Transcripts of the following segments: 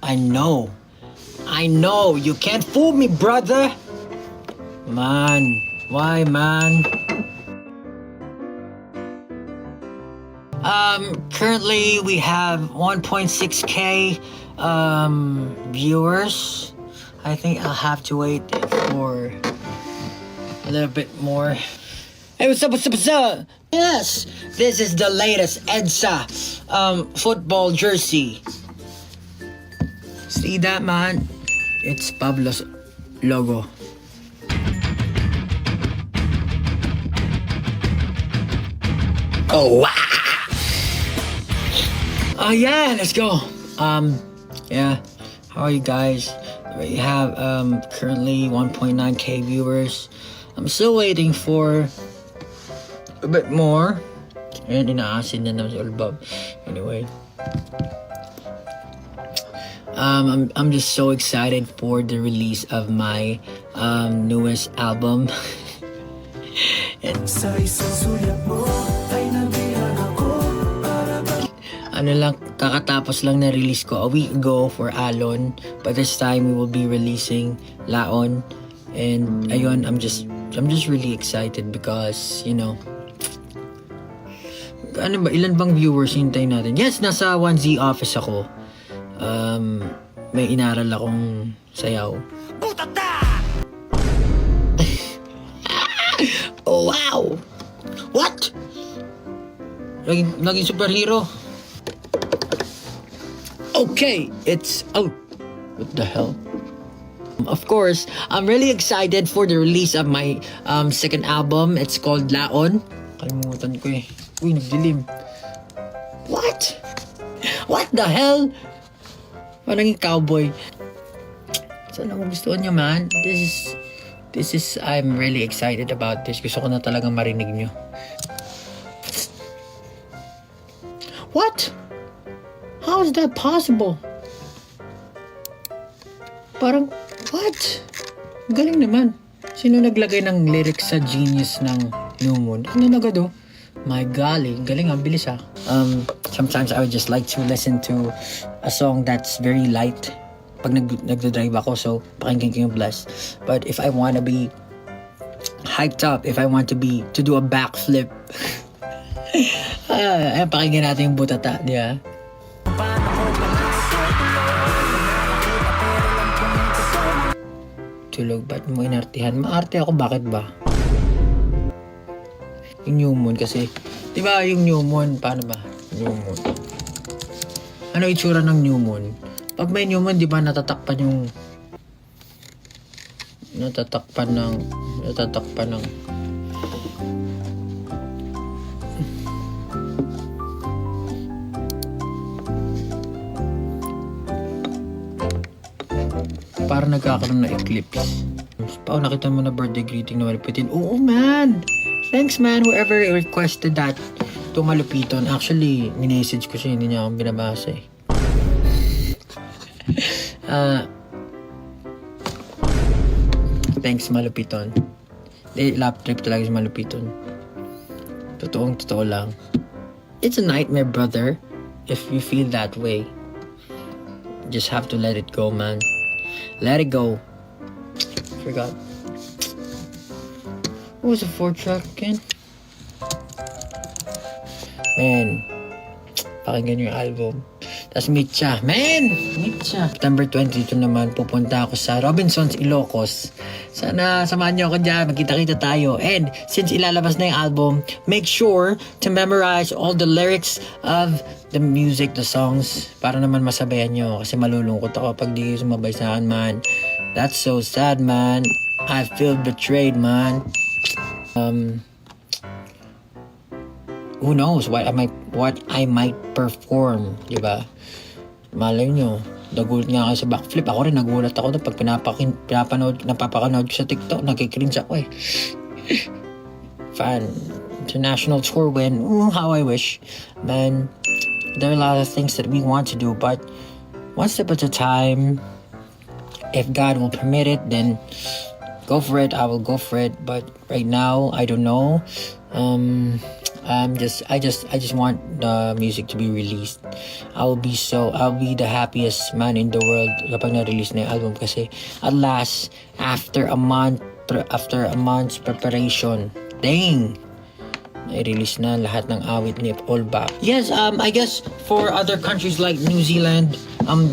I know. I know. You can't fool me, brother. Man. Why, man? Currently we have 1.6k viewers. I think I'll have to wait for a little bit more. Hey, what's up, what's up, what's up? Yes, this is the latest EDSA football jersey. See that, man? It's Pablo's logo. Oh, wow! Oh, yeah, let's go. Yeah, how are you guys? We have currently 1.9k viewers. I'm still waiting for a bit more. And inaasin na naman si Olbab. Anyway. I'm just so excited for the release of my newest album. And ano lang, kakatapos lang na release ko a week ago for Alon, but this time we will be releasing Laon. And ayun, I'm just really excited because, you know, ano ba, ilan bang viewers hintayin natin? Yes, nasa 1Z office ako. May inaral akong sayaw. Oh, wow! What? Naging superhero? Okay, it's out. What the hell? Of course, I'm really excited for the release of my second album. It's called Laon. Kalimutan ko eh. Uy, nagdilim. What? What the hell? Parang yung cowboy. Sana magustuhan nyo, man. This is, I'm really excited about this. Gusto ko na talagang marinig nyo. What? How is that possible? Parang, what? Galing naman. Sino naglagay ng lyrics sa Genius ng New Moon? Ano na gado? My golly, galing, ang bilis ah. Sometimes I would just like to listen to a song that's very light pag nagdadrive ako, so pakinggan ko yung Bless. But if I want to be hyped up, if I want to do a backflip, pakinggan natin yung Butata, di ba? Tulog, ba't mo inartihan? Maarte ako, bakit ba? Yung New Moon kasi, di ba yung New Moon, paano ba? New Moon. Ano itsura ng New Moon? Pag may New Moon, di ba natatakpan ng parang nagkakaroon na eclipse. Pao, nakita mo na birthday greeting na malupitin. Oo, man! Thanks, man, whoever requested that to malupiton. Actually, minessage ko siya, hindi niya akong binabasa eh. Thanks, malupiton. Lap trip talaga si malupiton. Totoo lang. It's a nightmare, brother. If you feel that way, just have to let it go, man. Let it go. Forgot. What was the 4-track again? Man, pakinggan yung album. Tapos Mitcha. Man! Mitcha. September 22 naman, pupunta ako sa Robinsons, Ilocos. Sana samahan niyo ako dyan. Magkita-kita tayo. And since ilalabas na yung album, make sure to memorize all the lyrics of the music, the songs, para naman masabayan nyo. Kasi malulungkot ako pag di sumabay sa akin, man. That's so sad, man. I feel betrayed, man. Who knows what I might perform, di ba? Malay nyo, nagulat nga kayo sa backflip. Ako rin, nagulat ako na pag napapakanood ko sa TikTok, nagkikringe ako eh. Fan. International tour win. How I wish. Man, there are a lot of things that we want to do, but one step at a time. If God will permit it, then go for it. I will go for it. But right now, I don't know. I just want the music to be released. I'll be the happiest man in the world kapag na-release na yung album, kasi at last, after a month's preparation, dang, i-release na lahat ng awit ni Olbap. Yes, I guess for other countries like New Zealand,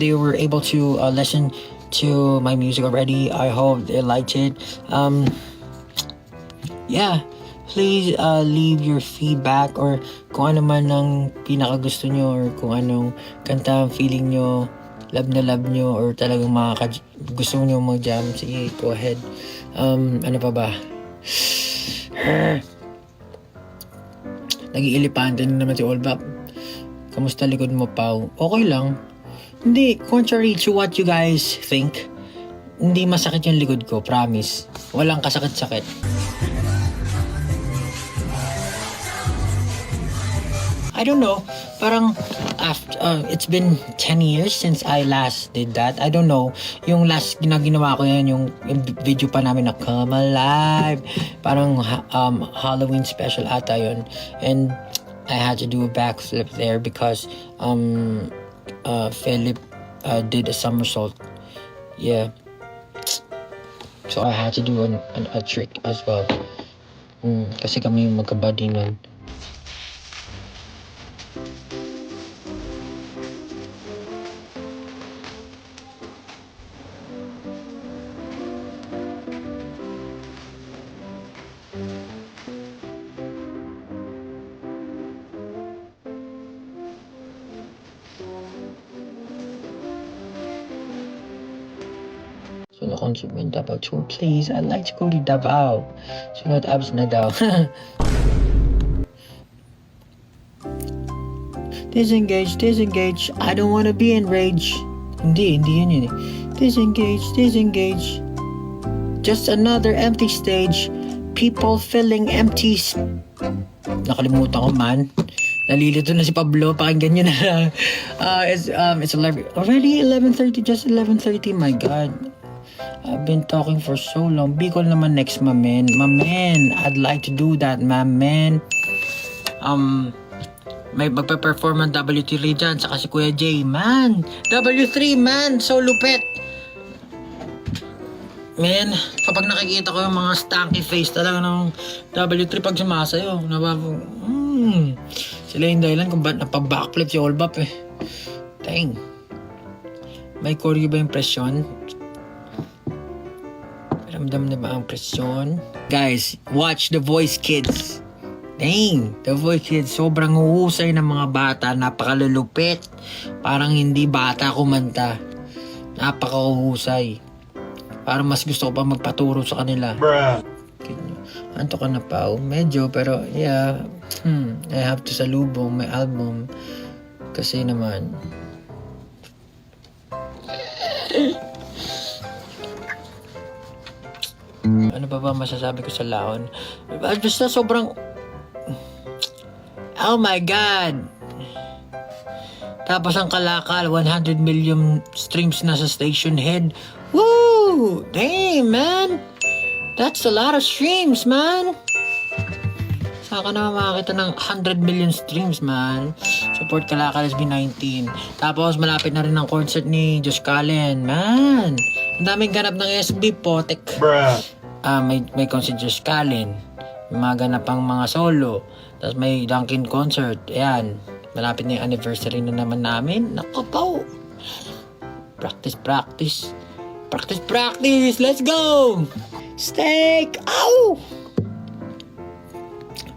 they were able to listen to my music already. I hope they liked it. Yeah, please leave your feedback, or kung ano man ang pinakagusto nyo, or kung anong kanta ang feeling nyo, love nyo, or talagang gusto nyo mag-jam. Sige, go ahead. Ano pa ba? Nag-iilipante na naman si Olbap. Kamusta likod mo, Pao? Okay lang. Hindi, contrary to what you guys think, hindi masakit yung likod ko, promise. Walang kasakit-sakit. I don't know, parang after, it's been 10 years since I last did that. I don't know, yung last ginawa ko yan, yung video pa namin na Come Alive, parang Halloween special ata yun, and I had to do a backflip there because Philip did a somersault. Yeah, so I had to do a trick as well, kasi kami magkabody nun. Solo concert in Davao tour, please. I'd like to go to Davao. Sunod abs na daw. Disengage. I don't wanna be enraged. Hindi yun eh. Disengage. Just another empty stage. People filling empty. Nakalimutan ko man. Nalilito na si Pablo, pakinggan nyo na. It's 11, already 11:30, just 11:30, my God. I've been talking for so long. Bicol naman next, my man. I'd like to do that, my man. May magpe-perform ng W3 dyan, saka si Kuya J, man. W3, man, so lupet. Man, kapag nakikita ko yung mga stanky face talaga ng W3 pag sumasayo, sila yung dahilan kung ba't napag-backflip si Olbap eh. Dang. May choreo ba yung presyon? Ramdam na ba ang presyon? Guys, watch The Voice Kids. Dang, The Voice Kids, sobrang huhusay ng mga bata, napakalulupit. Parang hindi bata kumanta. Napakahuhusay. Parang mas gusto ko pa magpaturo sa kanila. Bruh. Anto ka na, Pao? Medyo, pero yeah. I have to salubong my album. Kasi naman. Ano ba masasabi ko sa laon? Basta sobrang... Oh my God! Tapos ang kalakal, 100 million streams na sa station head. Woo! Damn, man! That's a lot of streams, man! Saan ka naman makakita ng 100 million streams, man? Support Kalakal SB19. Tapos malapit na rin ang concert ni Josh Cullen, man! Ang daming ganap ng SB, potek. Bruh. May concert Josh Cullen. May mga ganap pang mga solo. Tapos may Dunkin concert. Ayan. Malapit na yung anniversary na naman namin. Nakapaw. Practice. Let's go! Steak! Ow!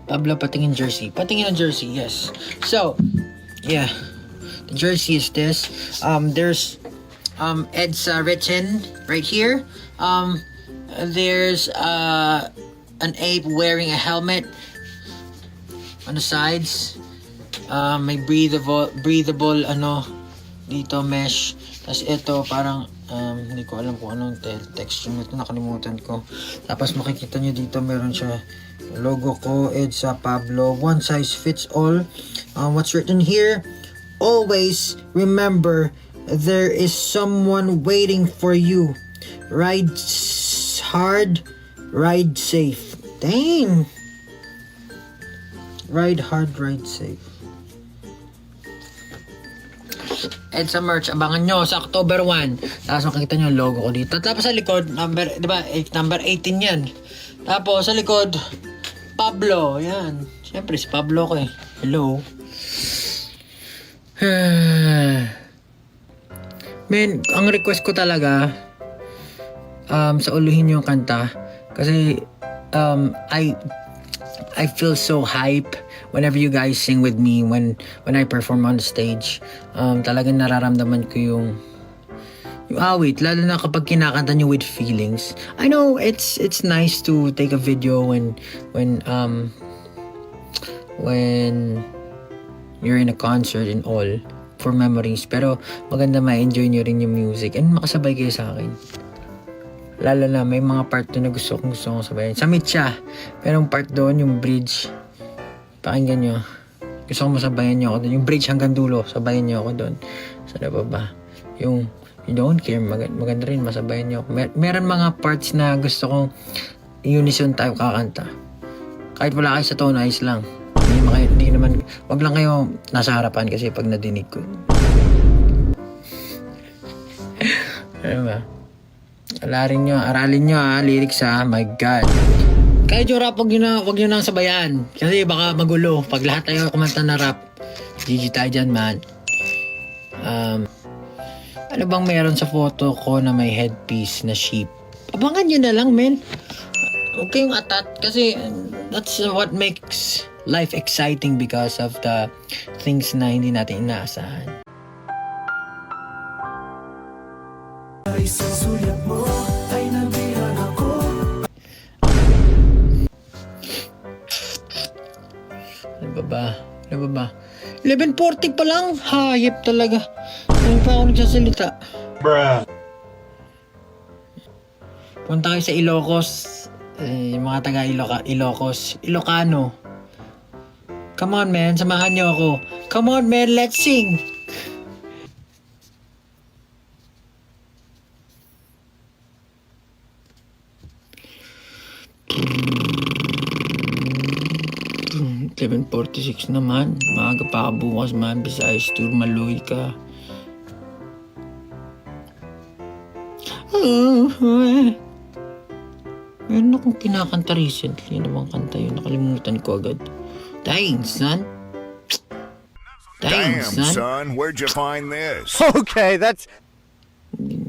Pablo, patingin jersey. Patingin ang jersey, yes. So, yeah. The jersey is this. There's EDSA written right here. There's an ape wearing a helmet on the sides. May breathable dito mesh. Tapos ito parang hindi ko alam kung anong texture nito, nakalimutan ko. Tapos makikita nyo dito meron siya logo ko, EDSA Pablo, one size fits all. What's written here? Always remember there is someone waiting for you. Ride hard, ride safe. Dang. Ride hard, ride safe. EDSA merch, abangan nyo sa October 1. Tapos makikita nyo yung logo ko dito. Tapos sa likod, number 18 yan. Tapos sa likod, Pablo, yan. Siyempre si Pablo ko eh. Hello. Men, ang request ko talaga, sa uluhin yung kanta. Kasi, I feel so hype whenever you guys sing with me when I perform on the stage. Talagang nararamdaman ko yung awit, lalo na kapag kinakanta nyo with feelings. I know it's nice to take a video when you're in a concert and all for memories, pero maganda ma-enjoy nyo rin yung music and makasabay kayo sa akin. Lalo na may mga part doon na gusto kong sabayan. Sa Mitya, merong part doon, yung bridge. Pakinggan nyo. Gusto kong masabayan nyo ako doon. Yung bridge hanggang dulo, sabayan nyo ako doon. Sa baba. Yung You Don't Care, maganda rin, masabayan nyo ako. Meron mga parts na gusto kong unison tayo kakanta. Kahit wala kayo sa tone, ayos lang. Hindi naman, wag lang kayo nasa harapan kasi pag nadinig ko. Ano ba? Aralin nyo lyrics my God. Kahit yung rap, wag nyo nang sabayan. Kasi baka magulo. Pag lahat tayo kumanta na rap, GG tayo dyan, man. Ano bang meron sa photo ko na may headpiece na sheep? Abangan nyo na lang, men. Huwag kayong atat kasi that's what makes life exciting because of the things na hindi natin inaasahan. Susulat mo ay nabihan ako. Ano ba? 11:40 pa lang. Hayop talaga. Ano pa ako nagsasalita? Bruh. Punta kayo sa Ilocos. Yung mga taga Ilocos. Ilocano. Come on, man. Samahan niyo ako. Come on, man. Let's sing. $7:46 naman. Maaga pa ka bukas, man. Besides, tour maluhi ka. Meron akong kinakanta recently. Ano bang kanta yun? Nakalimutan ko agad. Dang, son. Damn, son, where'd you find this? Okay, that's... Ano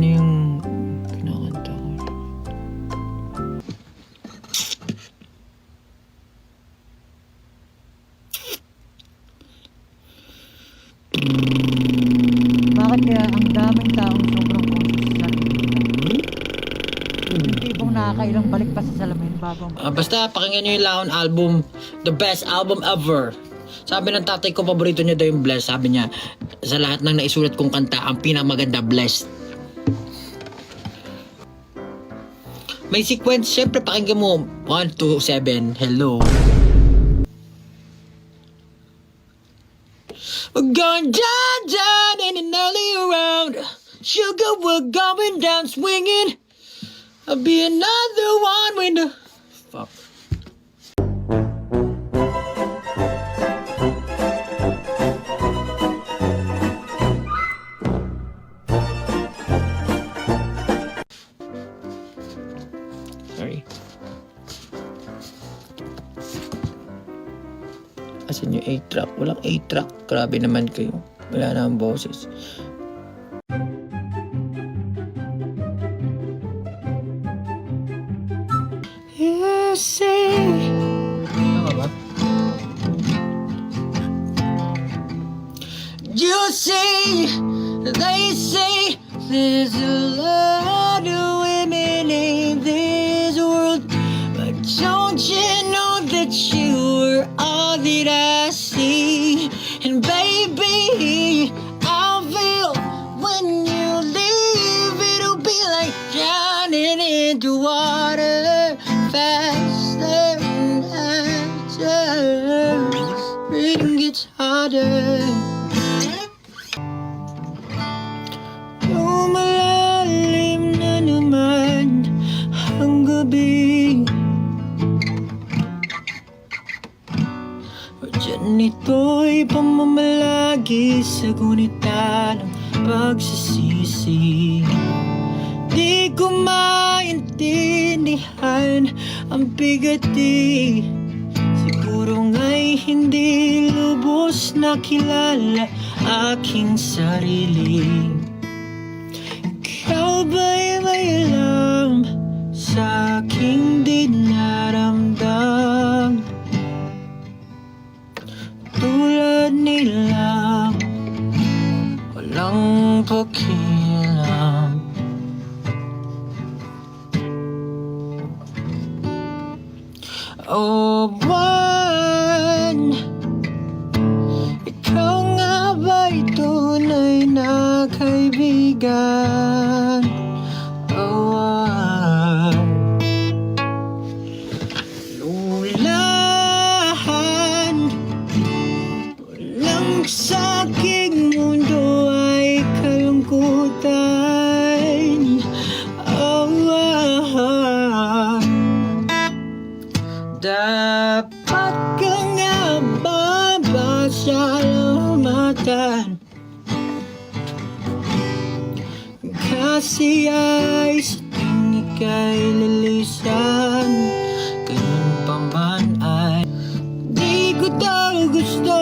yung kinakanta ko? Bakit kaya ang daming taong sobrang conscious sa sarili? Yung tipong nakakailang balik pa sa salamin bago Basta, pakinggan nyo yung Laon album. The best album ever. Sabi ng tatay ko, paborito niya daw yung Blessed. Sabi niya, sa lahat ng naisulat kong kanta, ang pinakamaganda, Blessed. May sequence, syempre pakinggan mo. 1, 2, 7, hello. We're going down, down, in an alley around. Sugar, we're going down, swinging. I'll be another one when the... Fuck. Sorry. Asan yung 8-track? Walang 8-track. Grabe naman kayo. Wala na ang boses. You say... Tama ba? You say... They say... There's a lot of women in this world. But don't you know that you are all that I see? And baby, I feel when you leave, it'll be like drowning into water, faster and faster. Breathing gets harder. Oh my gunita ng pagsisisi. Di ko maintindihan ang bigat siguro nga'y hindi lubos na kilala aking sarili. Ikaw ba'y may alam sa aking dinaramdam? Tulad nila, walang pakialam. Oh, buwan, ikaw nga ba'y tunay na kaibigan? Oh, lulahan lang sa aking mundo ay kalungkutan. Oh, dapat ka nga ba salamatan? Kasi ay sa tuwing ika'y lilisan, ganun pa man ay di ko daw gusto.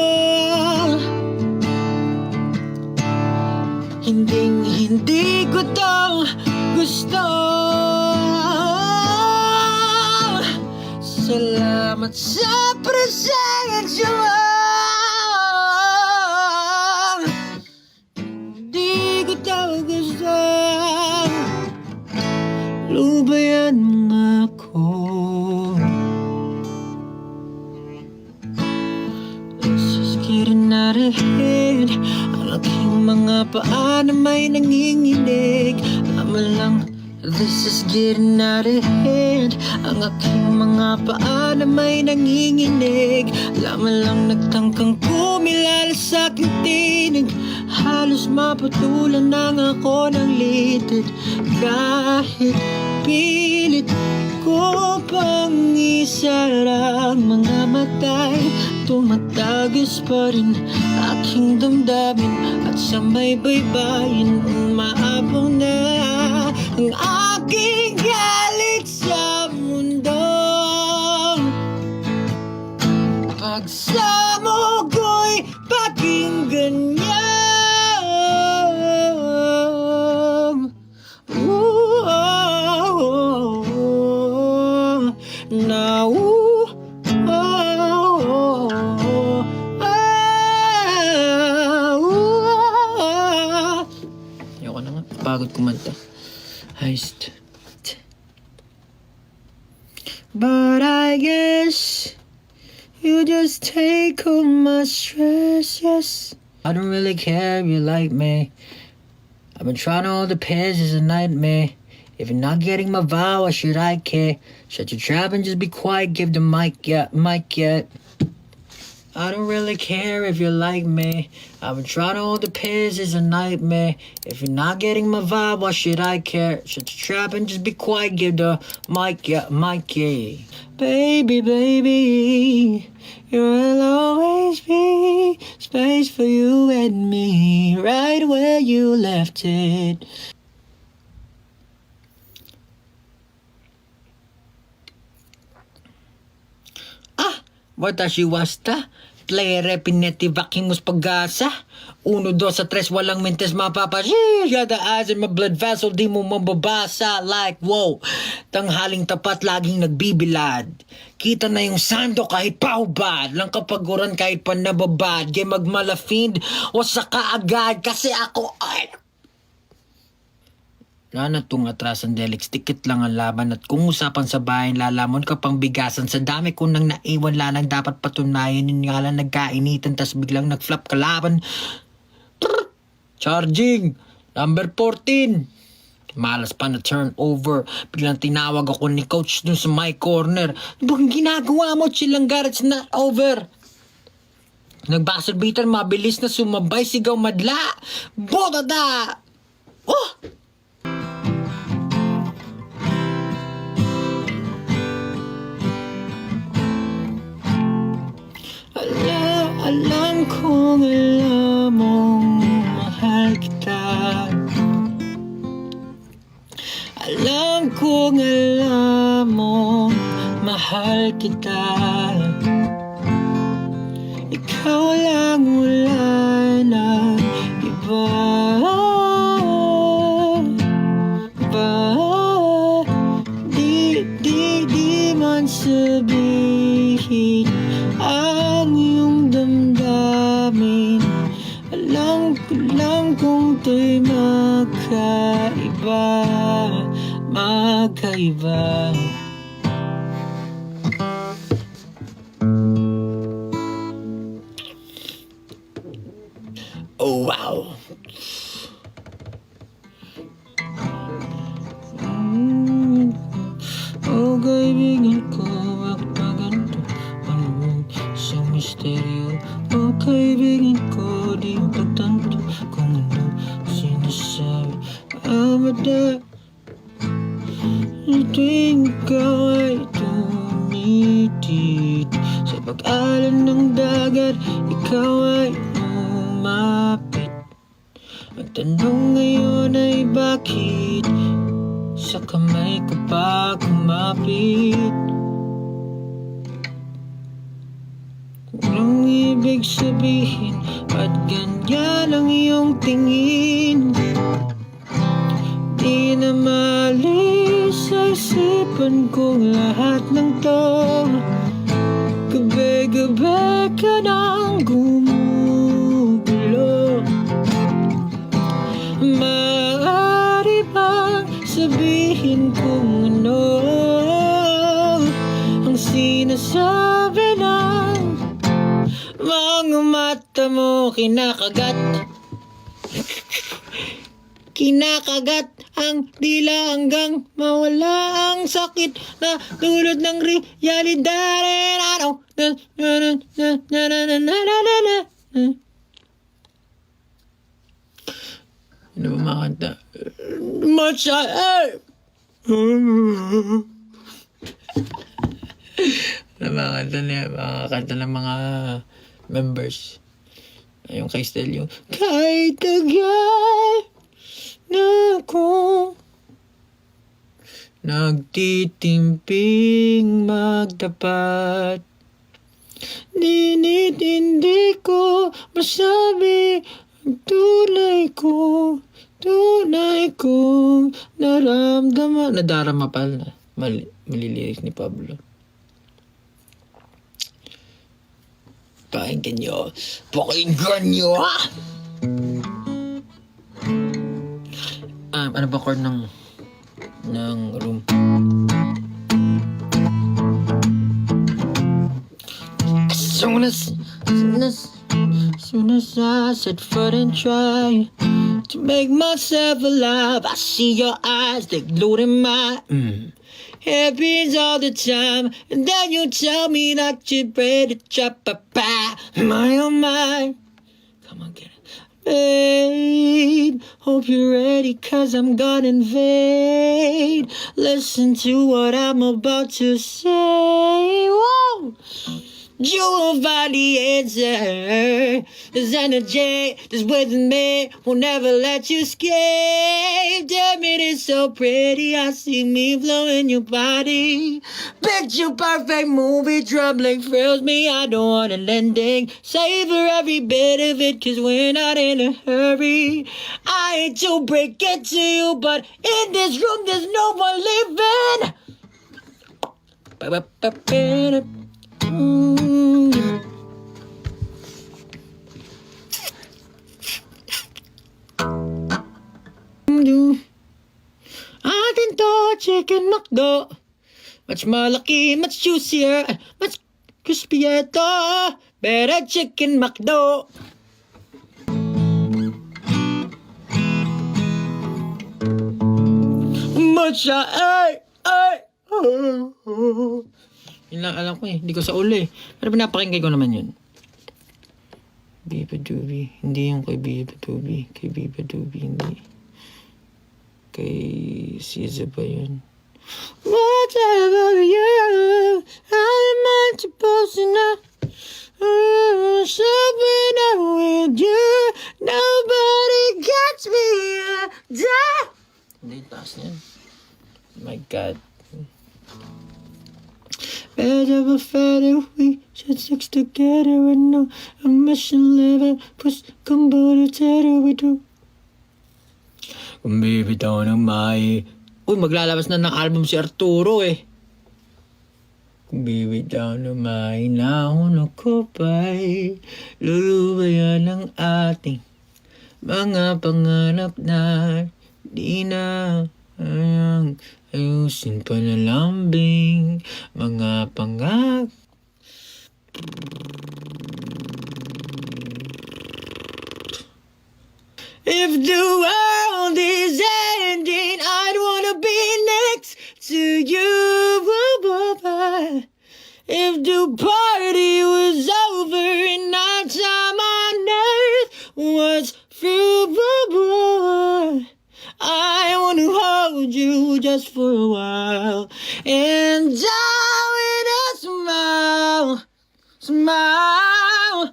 Hindi ko daw gusto. Salamat sa presensya mo. Hindi ko daw gusto. Lubayan mo ako. Let's just get out of here. Ang aking mga paa na may nanginginig. Laman lang. This is getting out of hand. Ang aking mga paa na may nanginginig. Laman lang nagtangkang kumilala sa aking tinig. Halos maputulan lang ako ng litid. Kahit pilit ko pang isarang mga matay, tumatagas pa rin aking damdamin. At sa may baybayin umaapaw na ang aking galit sa mundo. Pagsamo ko'y pakinggan niya. Ayoko na nga, pagod kumanta. Heist. But I guess you just take all my stress, yes. I don't really care if you like me. I've been trying all the pairs, it's a nightmare. If you're not getting my vow, why should I care? Shut your trap and just be quiet, give the mic yet. I don't really care if you like me. I've been trying all the pairs, it's a nightmare. If you're not getting my vibe, why should I care? Shut your trap and just be quiet, give the mic yeah. Baby, baby, you'll always be space for you and me, right where you left it. Watashi wasta, player pinetti vakimus pag-asa. 1, 2, 3, walang mentes mapapasi. Yada eyes in my blood vessel, di mo mababasa. Like, wow, tanghaling tapat laging nagbibilad. Kita na yung sando kahit paubad. Lang kapaguran kahit pa nababad. Gay magmalafind, wasa ka agad. Kasi ako, ay... Wala na itong atrasan Delix, tikit lang ang laban. At kung usapan sa bayan, lalamon ka pang bigasan. Sa dami ko nang naiwan, lanang dapat patunayan. Yun nga lang nagkainitan, tas biglang nag-flop kalaban. Charging! Number 14. Malas pa na turnover. Biglang tinawag ako ni coach dun sa my corner. Bang ginagawa mo? Chilang garage na over. Nagbasal-bitan, mabilis na sumabay, sigaw madla. Bodada! Oh! Alam kong alam mong mahal kita. Ikaw lang, wala na iba. Di man sabihin ang iyong damdamin. Alam ko lang kung to'y magkaiba. Oh wow. Oh kaibigan ko, bakit ba ganito? Ano mo sa misteryo? Oh kaibigan ko, di mo pagtanto kung ano sinasabi. Amada, tuwing ikaw ay tumitit sa pag-alan ng dagat, ikaw ay lumapit. Ang tanong ngayon ay bakit sa kamay ko pa kumapit? Anong ibig sabihin? Ba't ganyan ang iyong tingin? Di na malis sa isipan kong lahat ng to. Gabi-gabi ka nang gumugulo. Maaari bang sabihin kung ano ang sinasabi ng mga mata mo? Kinakagat ang dila hanggang mawala ang sakit na dulot ng realidad. Ano ba makanta? Ano ba makanta niya? Makakanta ng mga members. Yung kay Stel yung kahit tagal na akong nagtitimping magtapat. Hindi ko masabi ang tunay kong naramdaman. Nadarama pala. Malilirik ni Pablo. Pakinggan nyo ha! Ano ba chord ng room? As soon as I set foot and try to make myself alive, I see your eyes, they glued in my happens all the time, and then you tell me that you're ready to chop a pie. My oh my, come on, get it. Babe, hope you're ready, 'cause I'm gonna invade. Listen to what I'm about to say. Whoa! You will find the answer. There's energy, just with me, will never let you escape. Damn it, it's so pretty, I see me flowing your body. Picture perfect movie, troubling thrills me, I don't want an ending. Savor every bit of it, 'cause we're not in a hurry. I hate to break it to you, but in this room there's no one living. Atin to, chicken McDo. Much malaki, much juicier, much crispier to. Better chicken McDo. Much yun lang alam ko eh. Hindi ko sa ulo eh. Pero pinapakinggan ko naman yun. Biba Doobie. Hindi yung kay Biba Doobie. Kay Biba Doobie, hindi. Kay Caesar ba yun? Whatever you, how am I supposed to know? Something I'm with you, nobody gets me. Hindi, taas niya. My God. better but fatter, we should stick together and no mission level, push kumbaru tero we do. Kung bibitaw ng may... Uy, maglalabas na ng album si Arturo eh. Kung bibitaw ng may nahon ko pa'y lulubayan ng ating mga pangarap na di na ayusin pa na lambing mga pangak. If the world is ending, I'd wanna be next to you. If the party was over and our time on earth was through, I wanna hold you just for a while and die with a smile, smile.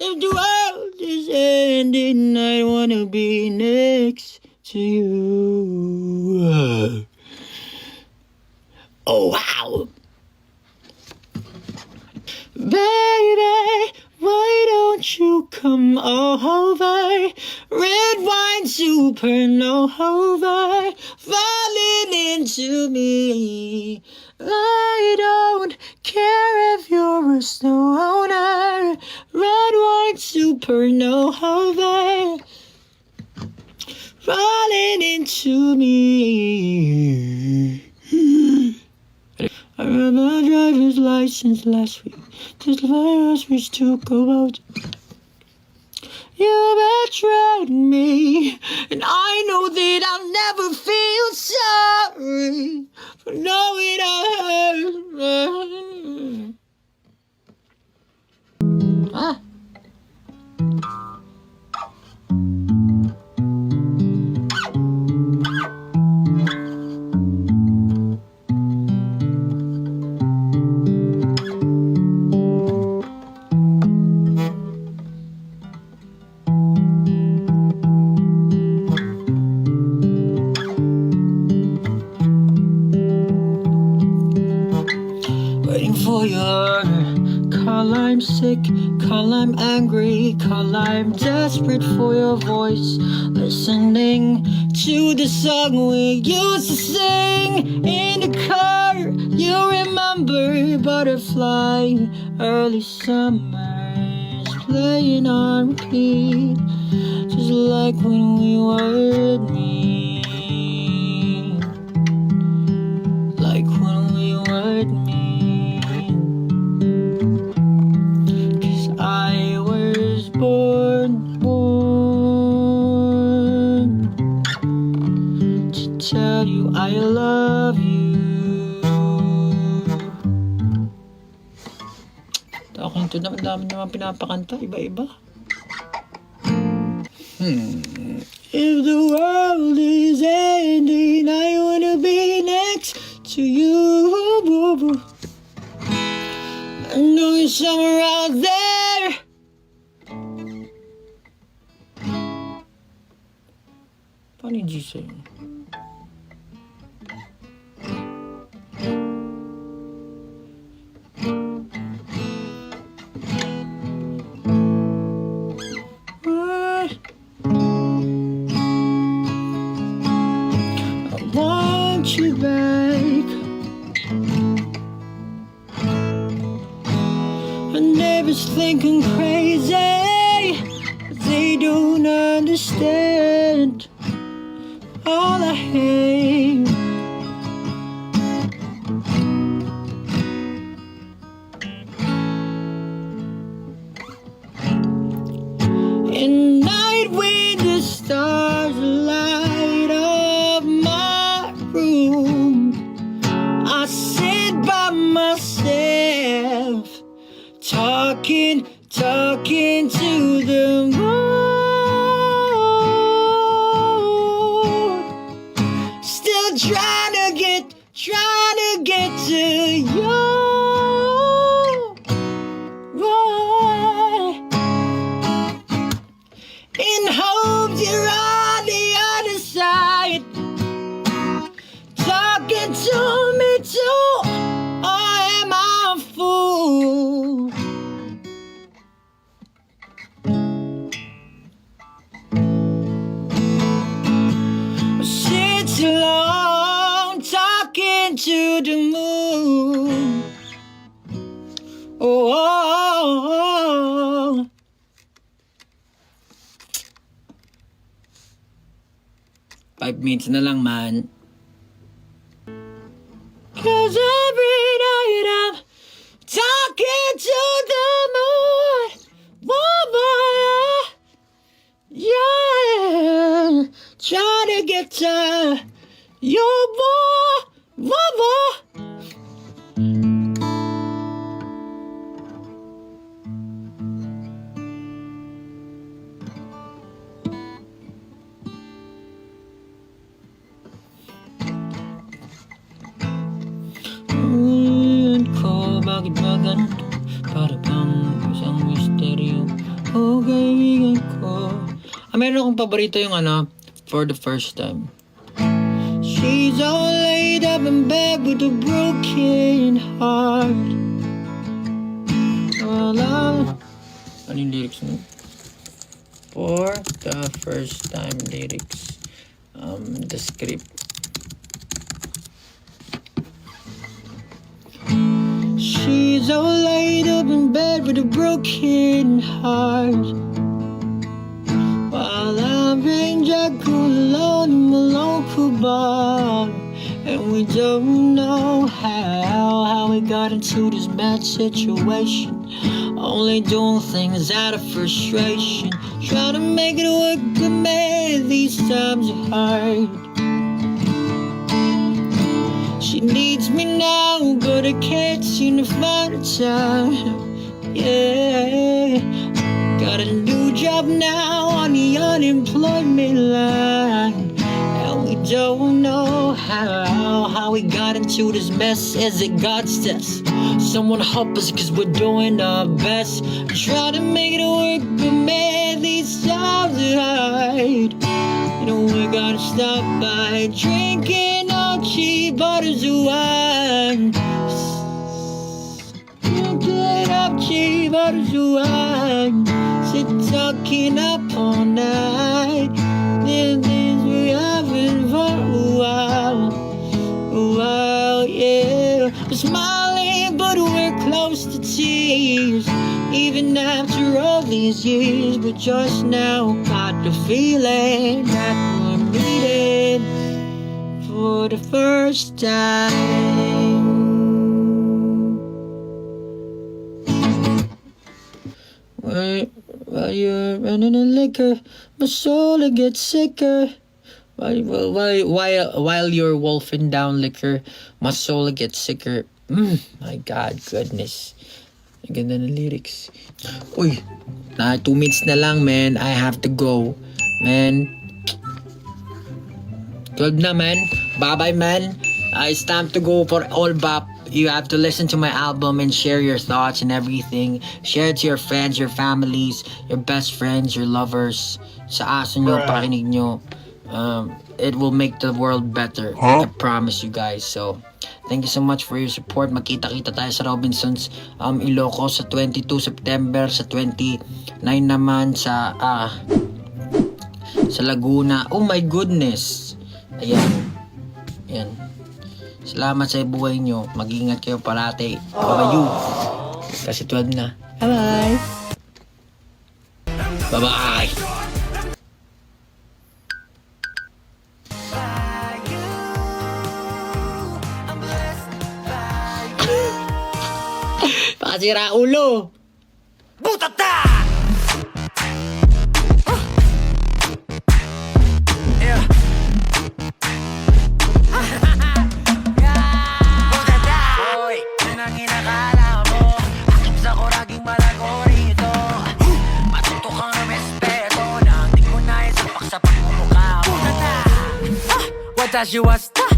If the world is ending, I wanna be next to you. Oh, wow. Baby, why don't you come over? Red wine supernova, falling into me. I don't care if you're a stoner. Red wine supernova, falling into me. I got my driver's license last week. Just the virus which took about. You betrayed me, and I know that I'll never feel sorry for knowing I hurt. Ah. Waiting for your call, I'm sick, call, I'm angry, call, I'm desperate for your voice. Listening to the song we used to sing in the car. You remember butterfly, early summers playing on repeat, just like when we were me, like when we were me. I was born to tell you I love you. Talking to naman, dami naman pinapakanta, iba-iba. If the world is ending, I wanna be next to you. I know you're somewhere out there. Paano yung G sa'yo? I want you back. My neighbors think I'm crazy, but they don't understand all I hate. In night when the stars light up my room, I sit by myself, talking to the moon, still trying to get to you. In hopes you're on the other side, talking to me too, or am I to the moon. Oh, oh, oh. 5 minutes na lang, man. 'Cause every night I'm talking to the moon. Mama, yeah, trying to get to your boy, mama. Ko, bakit ba ganito? Para bang isang misteryo. Oh, kaibigan ko. Meron akong paborito yung For the First Time. She's all laid up in bed with a broken heart. Wala. Ano yung lyrics mo? For the First Time lyrics. The script. She's all laid up in bed with a broken heart, while I'm being Jack alone in my local bar. And we don't know how we got into this bad situation. Only doing things out of frustration, trying to make it work, but man, these times are hard. She needs me now, but I can't seem to find a time. Yeah, got a new job now on the unemployment line, and we don't know how we got into this mess. Is it God's test? Someone help us, 'cause we're doing our best. Try to make it work, but man, these times are hard. You know we gotta stop by drinking all cheap bottles of wine. Drinking up cheap bottles of wine. Sit talking up all night. Then things we haven't for a while, yeah. We're smiling, but we're close to tears. Even after all these years, but just now got the feeling that we're meeting for the first time. While you're running in liquor, my soul it gets sicker. While you're wolfing down liquor, my soul it gets sicker. My God, goodness. Ang ganda ng lyrics. Uy, 2 minutes na lang, man. I have to go, man. 12 na, man. Bye-bye, man. It's time to go for All Bop. You have to listen to my album and share your thoughts and everything. Share it to your friends, your families, your best friends, your lovers. Sa aso nyo, pakinig nyo. It will make the world better. I promise you guys. So, thank you so much for your support. Magkita-kita tayo sa Robinsons Ilocos sa 22 September, sa 29 naman sa Laguna. Oh my goodness. Ayan. Salamat sa buhay nyo. Mag-ingat kayo parati. Babayu. Kasi 12 na. Bye-bye. Bye-bye. Pakasira ulo. Butata! Watashi wa star